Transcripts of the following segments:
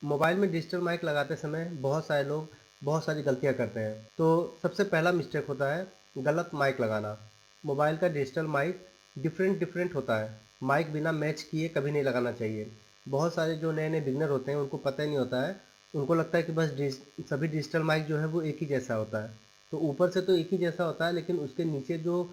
Mobile में digital mic लगाते समय बहुत सारे लोग बहुत सारी गलतियाँ करते हैं। तो सबसे पहला मिस्टेक होता है गलत माइक लगाना। मोबाइल का डिजिटल माइक डिफरेंट होता है। माइक बिना मैच किए कभी नहीं लगाना चाहिए। बहुत सारे जो नए-नए बिगिनर होते हैं उनको पता ही नहीं होता है। उनको लगता है कि बस सभी डिजिटल माइक जो है वो एक ही जैसा होता है। तो ऊपर से तो एक ही जैसा होता है, लेकिन उसके नीचे जो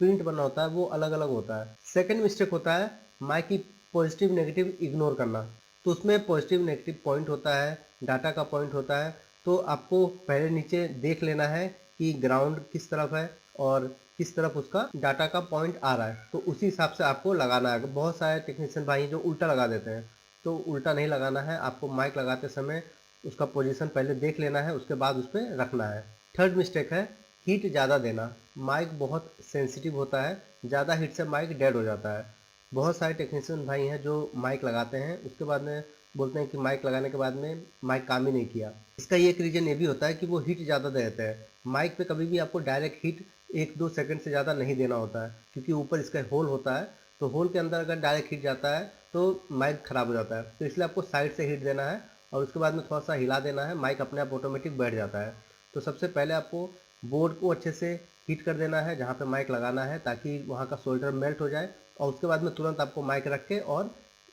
प्रिंट बना होता है वो अलग-अलग होता है। सेकंड मिस्टेक होता है माइक की पॉजिटिव नेगेटिव इग्नोर करना। तो उसमें पॉजिटिव नेगेटिव पॉइंट होता है, डाटा का पॉइंट होता है। तो आपको पहले नीचे देख लेना है कि ग्राउंड किस तरफ है और किस तरफ उसका डाटा का पॉइंट आ रहा है, तो उसी हिसाब से आपको लगाना है। बहुत सारे टेक्नीशियन भाई हैं जो उल्टा लगा देते हैं, तो उल्टा नहीं लगाना है। आपको माइक लगाते समय उसका पोजीशन पहले देख लेना है, उसके बाद उस पे रखना है। थर्ड मिस्टेक है हीट ज़्यादा देना। माइक बहुत सेंसिटिव होता है, ज़्यादा हीट से माइक डेड हो जाता है। बहुत सारे टेक्नीशियन भाई हैं जो माइक लगाते हैं, उसके बाद में बोलते हैं कि माइक लगाने के बाद में माइक काम ही नहीं किया। इसका ये एक रीज़न ये भी होता है कि वो हीट ज़्यादा दे देते हैं। माइक पे कभी भी आपको डायरेक्ट हीट 1-2 सेकंड से ज़्यादा नहीं देना होता है, क्योंकि ऊपर इसका होल होता है। तो होल के अंदर अगर डायरेक्ट हीट जाता है तो माइक ख़राब हो जाता है। तो इसलिए आपको साइड से हीट देना है और उसके बाद में थोड़ा सा हिला देना है, माइक अपने आप ऑटोमेटिक बैठ जाता है। तो सबसे पहले आपको बोर्ड को अच्छे से हीट कर देना है जहाँ पे माइक लगाना है, ताकि वहाँ का सोल्डर मेल्ट हो जाए। और उसके बाद में तुरंत आपको माइक रख के और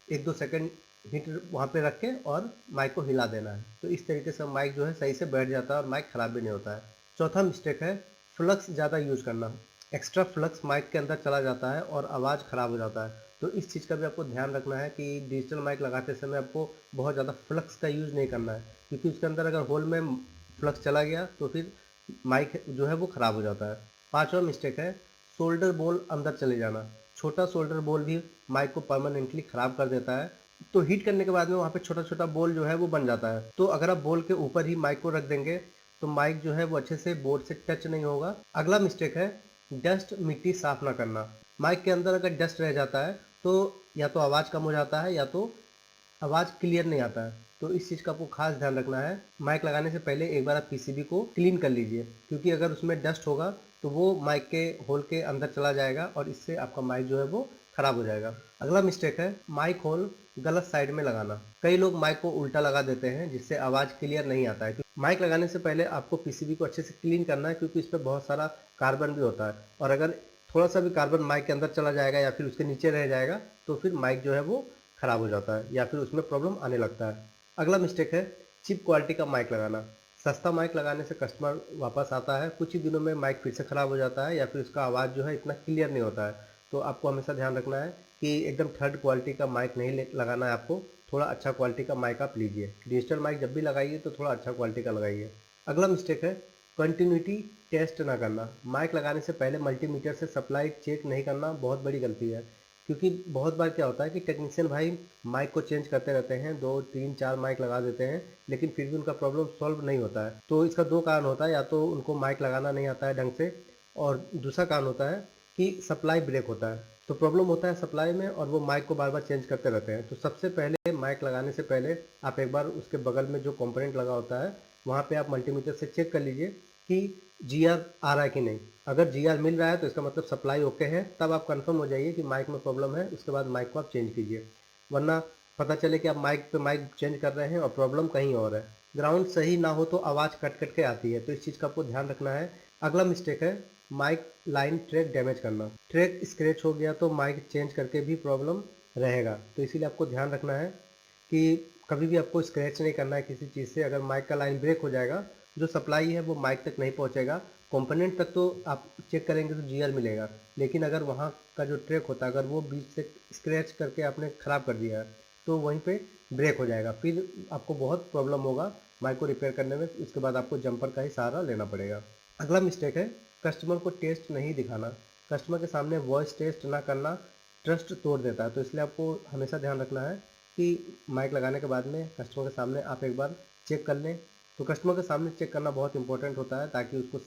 1-2 सेकंड हीट वहाँ पे रख के और माइक को हिला देना है। तो इस तरीके से माइक जो है सही से बैठ जाता है और माइक ख़राब भी नहीं होता है। चौथा मिस्टेक है फ्लक्स ज़्यादा यूज़ करना। एक्स्ट्रा फ्लक्स माइक के अंदर चला जाता है और आवाज़ ख़राब हो जाता है। तो इस चीज़ का भी आपको ध्यान रखना है कि डिजिटल माइक लगाते समय आपको बहुत ज़्यादा फ्लक्स का यूज़ नहीं करना है, क्योंकि उसके अंदर अगर होल में फ्लक्स चला गया तो फिर माइक जो है वो ख़राब हो जाता है। पाँचवा मिस्टेक है शोल्डर बोल अंदर चले जाना। छोटा शोल्डर बोल भी माइक को परमानेंटली ख़राब कर देता है। तो हीट करने के बाद में वहाँ पे छोटा-छोटा बोल जो है वो बन जाता है। तो अगर आप बोल के ऊपर ही माइक को रख देंगे तो माइक जो है वो अच्छे से बोर्ड से टच नहीं होगा। अगला मिस्टेक है डस्ट मिट्टी साफ़ ना करना। माइक के अंदर अगर डस्ट रह जाता है तो या तो आवाज़ कम हो जाता है या तो आवाज़ क्लियर नहीं आता है। तो इस चीज़ का आपको खास ध्यान रखना है। माइक लगाने से पहले एक बार आप पीसीबी को क्लीन कर लीजिए, क्योंकि अगर उसमें डस्ट होगा तो वो माइक के होल के अंदर चला जाएगा और इससे आपका माइक जो है वो ख़राब हो जाएगा। अगला मिस्टेक है माइक होल गलत साइड में लगाना। कई लोग माइक को उल्टा लगा देते हैं जिससे आवाज़ क्लियर नहीं आता है। माइक लगाने से पहले आपको पीसीबी को अच्छे से क्लीन करना है, क्योंकि इस पे बहुत सारा कार्बन भी होता है और अगर थोड़ा सा भी कार्बन माइक के अंदर चला जाएगा या फिर उसके नीचे रह जाएगा तो फिर माइक जो है वो ख़राब हो जाता है या फिर उसमें प्रॉब्लम आने लगता है। अगला मिस्टेक है चीप क्वालिटी का माइक लगाना। सस्ता माइक लगाने से कस्टमर वापस आता है, कुछ ही दिनों में माइक फिर से ख़राब हो जाता है या फिर उसका आवाज़ जो है इतना क्लियर नहीं होता है। तो आपको हमेशा ध्यान रखना है कि एकदम थर्ड क्वालिटी का माइक नहीं लगाना है आपको। थोड़ा अच्छा क्वालिटी का माइक आप लीजिए। डिजिटल माइक जब भी लगाइए तो थोड़ा अच्छा क्वालिटी का लगाइए। अगला मिस्टेक है कंटिन्यूटी टेस्ट ना करना। माइक लगाने से पहले मल्टीमीटर से सप्लाई चेक नहीं करना बहुत बड़ी गलती है, क्योंकि बहुत बार क्या होता है कि टेक्नीशियन भाई माइक को चेंज करते रहते हैं, 2, 3, 4 माइक लगा देते हैं, लेकिन फिर भी उनका प्रॉब्लम सॉल्व नहीं होता है। तो इसका 2 कारण होता है, या तो उनको माइक लगाना नहीं आता है ढंग से और दूसरा कारण होता है कि सप्लाई ब्रेक होता है। तो प्रॉब्लम होता है सप्लाई में और वो माइक को बार-बार चेंज करते रहते हैं। तो सबसे पहले माइक लगाने से पहले आप एक बार उसके बगल में जो कंपोनेंट लगा होता है, वहाँ पे आप मल्टीमीटर से चेक कर लीजिए कि जीआर आ रहा है कि नहीं। अगर जीआर मिल रहा है तो इसका मतलब सप्लाई ओके है, तब आप कंफर्म हो जाइए कि माइक में प्रॉब्लम है, उसके बाद माइक को आप चेंज कीजिए। वरना पता चले कि आप माइक पे माइक चेंज कर रहे हैं और प्रॉब्लम कहीं और है। ग्राउंड सही ना हो तो आवाज़ कट-कट के आती है, तो इस चीज़ का आपको ध्यान रखना है। अगला मिस्टेक है माइक लाइन ट्रैक डैमेज करना। ट्रैक स्क्रैच हो गया तो माइक चेंज करके भी प्रॉब्लम रहेगा, तो इसीलिए आपको ध्यान रखना है कि कभी भी आपको स्क्रैच नहीं करना है किसी चीज़ से। अगर माइक का लाइन ब्रेक हो जाएगा, जो सप्लाई है वो माइक तक नहीं पहुंचेगा। कंपोनेंट तक तो आप चेक करेंगे तो जीआर मिलेगा, लेकिन अगर वहाँ का जो ट्रैक होता है अगर वो बीच से स्क्रैच करके आपने ख़राब कर दिया है तो वहीं पे ब्रेक हो जाएगा, फिर आपको बहुत प्रॉब्लम होगा माइक को रिपेयर करने में। उसके बाद आपको जंपर का ही सहारा लेना पड़ेगा। अगला मिस्टेक है कस्टमर को टेस्ट नहीं दिखाना। कस्टमर के सामने वॉइस टेस्ट ना करना ट्रस्ट तोड़ देता है, तो इसलिए आपको हमेशा ध्यान रखना है कि माइक लगाने के बाद में कस्टमर के सामने आप एक बार चेक कर लें। तो कस्टमर के सामने चेक करना बहुत इंपॉर्टेंट होता है, ताकि उसको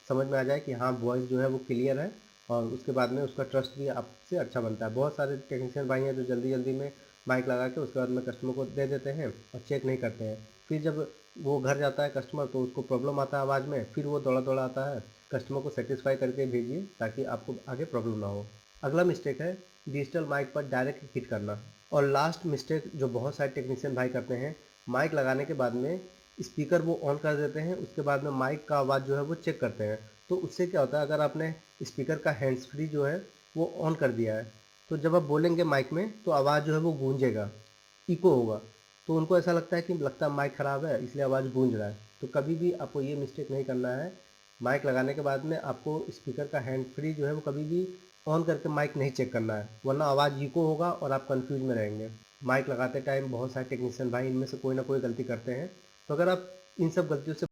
समझ में आ जाए कि हाँ वॉइस जो है वो क्लियर है और उसके बाद में उसका ट्रस्ट भी आपसे अच्छा बनता है। बहुत सारे टेक्नीशियन भाई हैं जो जल्दी जल्दी में माइक लगा के उसके बाद में कस्टमर को दे देते हैं और चेक नहीं करते हैं। फिर जब वो घर जाता है कस्टमर तो उसको प्रॉब्लम आता है आवाज़ में, फिर वो दौड़ा दौड़ा आता है। कस्टमर को सेटिस्फाई करके भेजिए ताकि आपको आगे प्रॉब्लम ना हो। अगला मिस्टेक है डिजिटल माइक पर डायरेक्ट हिट करना। और लास्ट मिस्टेक जो बहुत सारे टेक्नीशियन भाई करते हैं, माइक लगाने के बाद में स्पीकर वो ऑन कर देते हैं, उसके बाद में माइक का आवाज़ जो है वो चेक करते हैं। तो उससे क्या होता है, अगर आपने स्पीकर का हैंड्स फ्री जो है वो ऑन कर दिया है, तो जब आप बोलेंगे माइक में तो आवाज़ जो है वो गूंजेगा, इको होगा। तो उनको ऐसा लगता है कि लगता है माइक ख़राब है इसलिए आवाज़ गूंज रहा है। तो कभी भी आपको ये मिस्टेक नहीं करना है। माइक लगाने के बाद में आपको स्पीकर का हैंड फ्री जो है वो कभी भी ऑन करके माइक नहीं चेक करना है, वरना आवाज़ इको होगा और आप कंफ्यूज में रहेंगे। माइक लगाते टाइम बहुत सारे टेक्नीशियन भाई इनमें से कोई ना कोई गलती करते हैं। तो अगर आप इन सब गलतियों से